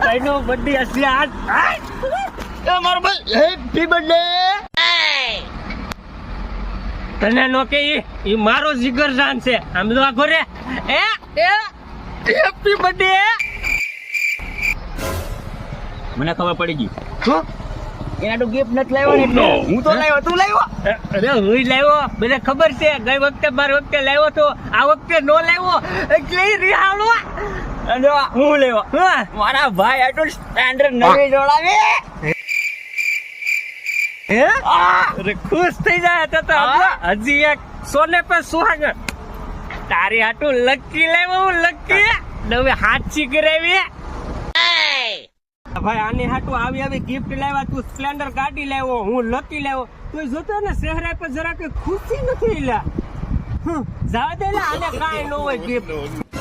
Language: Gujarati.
ભાઈનો બર્થડે હશે આજ એ મારો ભાઈ હેપી બર્થડે તને નો કે ઈ મારો જીગર જાન છે આમ તો આખો રે એ હેપી બર્થડે મને ખબર પડી ગઈ શું એના તો ગિફ્ટ નથી લાવ્યો ને એટલે હું તો લાવ્યો તું લાવ્યો અરે હું લાવ્યો મને ખબર છે ગઈ વખતે મારી વખતે લાવ્યો તો આ વખતે નો લાવ્યો એટલે રિહાલો અને હું લેવા હા મારા ભાઈ આટલું સ્ટાન્ડર્ડ નવી જોડાવે હે અરે ખુશ થઈ જાય તો હજી એક સોને પર સુહાગણ તારી હાટું લકી લાવ્યો હું લકી નવે હાચી કરાવી ભાઈ આની હાટું આવી ગિફ્ટ લાવ્યા તું સ્પ્લેન્ડર ગાડી લાવ્યો હું લકી લાવ્યો તું જોતો ને ચહેરા પર જરા કે ખુશી નથી લા જાવ દે લા આને કાંઈ ન હોય ગિફ્ટ